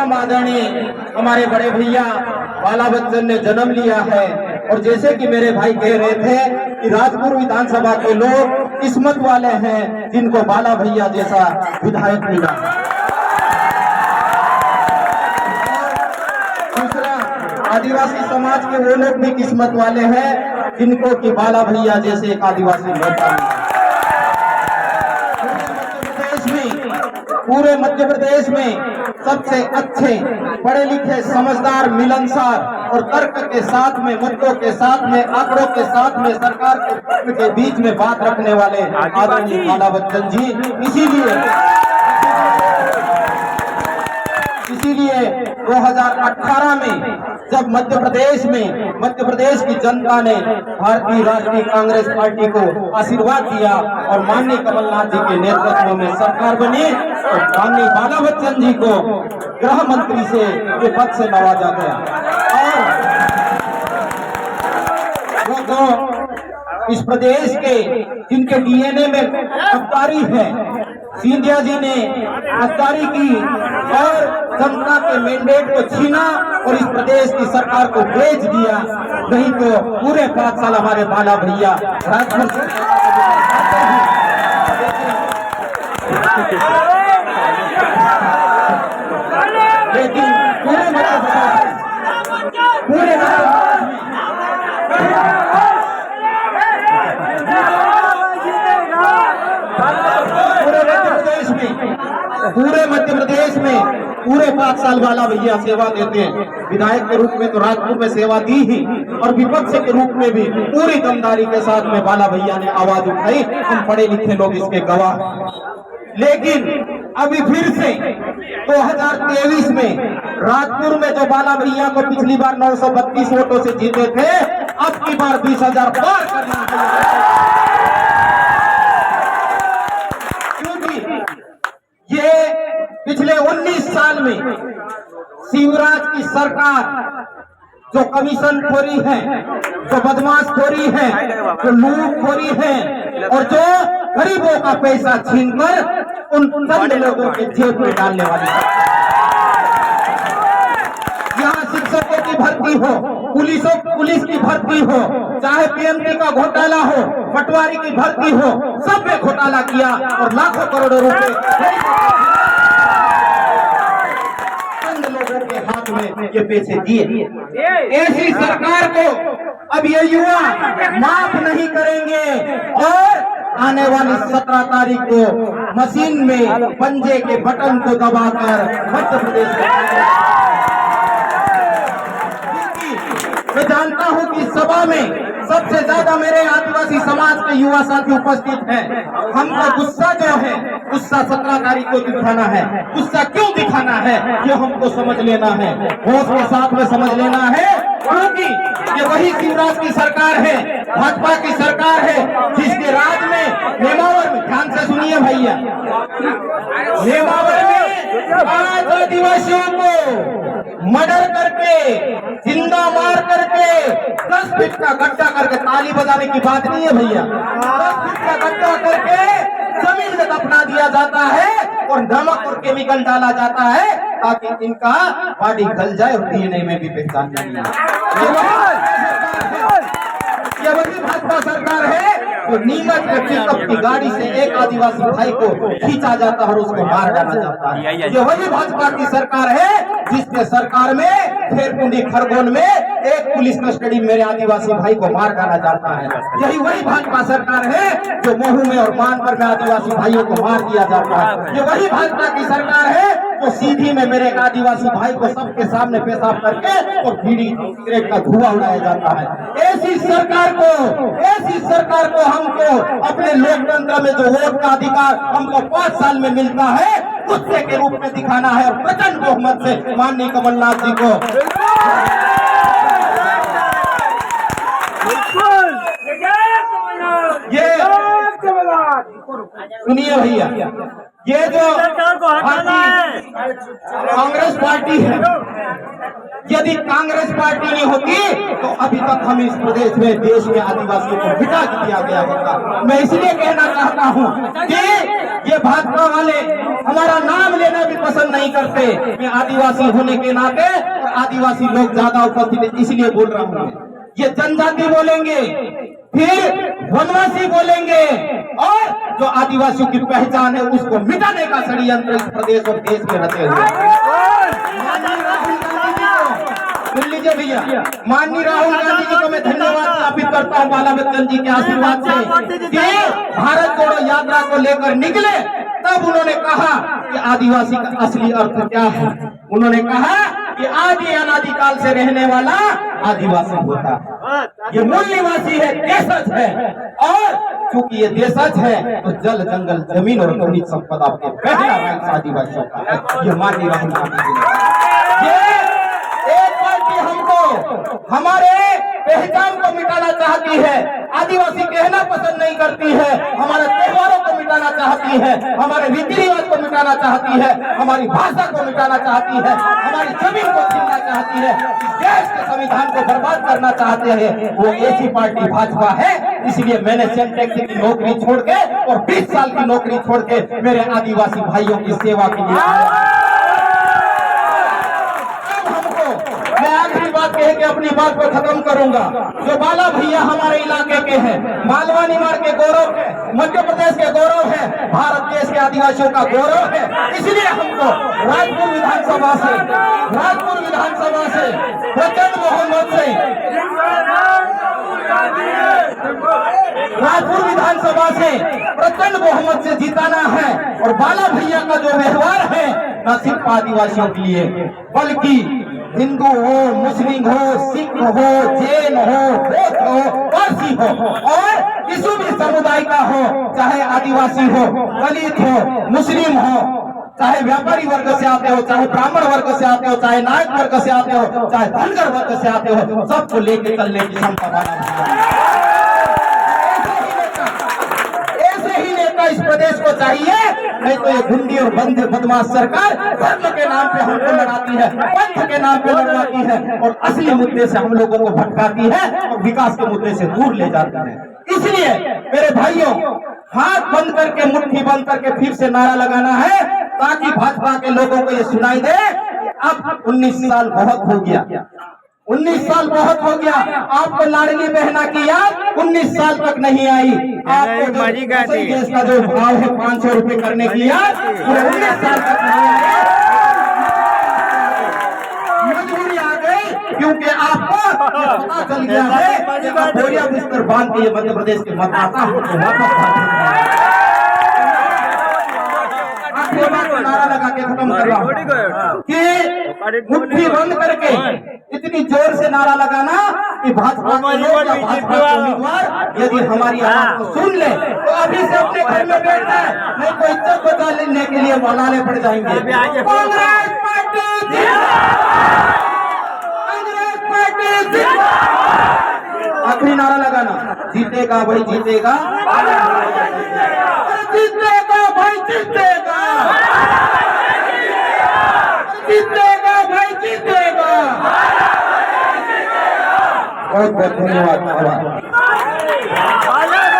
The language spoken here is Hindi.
परम आदरणीय हमारे बड़े भैया बाला बच्चन ने जन्म लिया है। और जैसे कि मेरे भाई कह रहे थे कि राजपुर विधानसभा के लोग किस्मत वाले हैं जिनको बाला भैया जैसा विधायक मिला। दूसरा, आदिवासी समाज के वो लोग भी किस्मत वाले हैं जिनको कि बाला भैया जैसे एक आदिवासी नेता मिला। पूरे मध्य प्रदेश में सबसे अच्छे पढ़े लिखे समझदार मिलनसार और तर्क के साथ में मुद्दों के साथ में आंकड़ों के साथ में सरकार के बीच में बात रखने वाले आदरणीय बाला बच्चन जी। इसीलिए 2018 में जब मध्य प्रदेश की जनता ने भारतीय राष्ट्रीय कांग्रेस पार्टी को आशीर्वाद दिया और माननीय कमलनाथ जी के नेतृत्व में सरकार बनी तो माननीय बाला बच्चन जी को गृह मंत्री से के पद से नवाजा गया। और वो इस प्रदेश के जिनके डीएनए में गद्दारी है, सिंधिया जी ने गद्दारी की और जनता के मैंडेट को छीना और इस प्रदेश की सरकार को बेच दिया। नहीं तो पूरे 5 साल हमारे बाला भैया राजपुर से लेकिन पूरे मध्य प्रदेश में पूरे 5 साल बाला भैया सेवा देते हैं। विधायक के रूप में तो राजपुर में सेवा दी ही और विपक्ष के रूप में भी पूरी दमदारी के साथ में बाला भैया ने आवाज उठाई। हम पढ़े लिखे लोग इसके गवाह। लेकिन अभी फिर से 2023 में राजपुर में जो बाला भैया को पिछली बार 932 वोटों से जीते थे, अब की बार 20,000 पार करना है। ये पिछले 19 साल में शिवराज की सरकार जो कमीशन खोरी है, जो बदमाश खोरी है, जो लूट खोरी है और जो गरीबों का पैसा छीनकर उन चंद लोगों के जेब में डालने वाली है। यहाँ शिक्षकों की भर्ती हो, पुलिस की भर्ती हो, चाहे पीएमटी का घोटाला हो, पटवारी की भर्ती हो, सब में घोटाला किया और लाखों करोड़ों रुपए लोगों के हाथ में ये पैसे दिए। ऐसी सरकार को अब ये युवा माफ नहीं करेंगे और आने वाली 17 तारीख को मशीन में पंजे के बटन को दबाकर मध्य प्रदेश मैं जानता हूं कि सभा में सबसे ज्यादा मेरे आदिवासी समाज के युवा साथी उपस्थित हैं। हमको गुस्सा जो है, गुस्सा 17 तारीख को दिखाना है। गुस्सा क्यों दिखाना है ये हमको समझ लेना है, होश के साथ में समझ लेना है, क्योंकि ये वही शिवराज की सरकार है, भाजपा की सरकार है जिसके राज में नेमावर में, ध्यान से सुनिए भैया, नेमावर में 5 आदिवासियों को मर्डर करके, जिंदा मार करके 10 फीट का गड्ढा करके, ताली बजाने की बात नहीं है भैया, 10 फीट का गड्ढा करके जमीन में दफना दिया जाता है और नमक और केमिकल डाला जाता है ताकि इनका बॉडी गल जाए और डीएनए में भी पहचान नहीं आए। ये वही भाजपा सरकार है जो नीमच में पिकअप की गाड़ी से एक आदिवासी भाई को खींचा जाता है और उसको मार डाला जाता है। ये वही भाजपा की सरकार है जिसके सरकार में खेरकुंडी खरगोन में एक पुलिस कस्टडी मेरे आदिवासी भाई को मार डाला जाता है। यही वही भाजपा सरकार है जो महू में और मानपुर में आदिवासी भाइयों को मार दिया जाता है। ये वही भाजपा की सरकार है जो सीधी में मेरे आदिवासी भाई को सबके सामने पेशाब करके और बीड़ी सिगरेट का धुआं उड़ाया जाता है। ऐसी सरकार को हमको अपने लोकतंत्र में जो वोट का अधिकार हमको 5 साल में मिलता है कुत्ते के रूप में दिखाना है और प्रचंड बहुमत से माननीय कमलनाथ जी को ये सुनिए भैया, ये जो कांग्रेस पार्टी है, यदि कांग्रेस पार्टी नहीं होती तो अभी तक हम इस प्रदेश में देश में आदिवासियों को मिटा दिया गया होता। मैं इसलिए कहना चाहता हूं कि ये भाजपा वाले हमारा नाम लेना भी पसंद नहीं करते। मैं आदिवासी होने के नाते और आदिवासी लोग ज्यादा उपस्थित है इसलिए बोल रहा हूँ। ये जनजाति बोलेंगे, फिर वनवासी बोलेंगे, और जो आदिवासियों की पहचान है उसको मिटाने का षड्यंत्र इस प्रदेश और देश में रचे हुए। सुन लीजिए भैया, माननीय राहुल गांधी जी को मैं धन्यवाद ज्ञापित करता हूँ बाला बच्चन जी के आशीर्वाद से कि भारत जोड़ो यात्रा को लेकर निकले। तब उन्होंने कहा कि आदिवासी का असली अर्थ क्या है। उन्होंने कहा कि आदि अनादिकाल से रहने वाला आदिवासी होता, ये मूल निवासी है, देशज है, और चूंकि ये देशज है तो जल जंगल जमीन और खनिज संपदा के पहला राइट आदिवासियों का है। ये माननीय राहुल गांधी जी ये एक पार्टी हमको हमारे पहचान को मिटाना चाहती है, आदिवासी कहना पसंद नहीं करती है, हमारे त्योहारों को मिटाना चाहती है, हमारे रीति रिवाज को मिटाना चाहती है, हमारी भाषा को मिटाना चाहती है, हमारी जमीन को छीनना चाहती है, देश के संविधान को बर्बाद करना चाहते हैं। वो ऐसी पार्टी भाजपा है। इसलिए मैंने सेंटेक्स की नौकरी छोड़ के और 20 साल की नौकरी छोड़ के मेरे आदिवासी भाइयों की सेवा के लिए आया। मैं आखिरी बात कह के अपनी बात को खत्म करूंगा। जो बाला भैया हमारे इलाके के हैं, मालवा निमाड़ के गौरव है, मध्य प्रदेश के गौरव है, भारत देश के आदिवासियों का गौरव है। इसलिए हमको राजपुर विधानसभा से प्रचंड बहुमत से राजपुर विधानसभा से प्रचंड बहुमत से जिताना है। और बाला भैया का जो व्यवहार है न सिर्फ आदिवासियों के लिए बल्कि हिंदू हो, मुस्लिम हो, सिख हो, जैन हो, बौद्ध हो, पारसी हो और किसी भी समुदाय का हो, चाहे आदिवासी हो, दलित हो, मुस्लिम हो, चाहे व्यापारी वर्ग से आते हो, चाहे ब्राह्मण वर्ग से आते हो, चाहे नायक वर्ग से आते हो, चाहे धनगर वर्ग से आते हो, सबको लेके चलने की क्षमता वाला ऐसे ही नेता इस प्रदेश को चाहिए। नहीं तो ये गुंडी और बंदे बदमाश सरकार धर्म के नाम पे हमको लड़ाती है, पंथ के नाम पे लड़ाती है और असली मुद्दे से हम लोगों को भटकाती है और विकास के मुद्दे से दूर ले जाती है। इसलिए मेरे भाइयों, हाथ बंद करके, मुट्ठी बंद करके फिर से नारा लगाना है ताकि भाजपा के लोगों को ये सुनाई दे अब 19 साल बहुत हो गया, 19 साल बहुत हो गया। आपको लाडली बहना की याद 19 साल तक नहीं आई। आपको गैस का जो भाव है 500 रुपए करने की याद पूरे 19 साल तक नहीं आई। मजबूरी आ गई क्योंकि आपको पता चल गया है कि बोरिया बिस्तर बांध के ये मध्य प्रदेश के मतदाता नारा लगा के खत्म कर रहा हूं कि मुट्ठी बंद करके इतनी जोर से नारा लगाना कि भाजपा के लोग या भाजपा के उम्मीदवार यदि हमारी आवाज को सुन ले तो अभी से अपने घर में बैठ जाए, नहीं तो इज्जत बचा लेने के लिए मनाने पड़ जाएंगे। कांग्रेस पार्टी जिंदाबाद, कांग्रेस पार्टी जिंदाबाद। आखिरी नारा लगाना, जीतेगा भाई जीतेगा, जीतेगा भाई जीतेगा, जीतेगा भाई जीतेगा। बहुत बहुत धन्यवाद।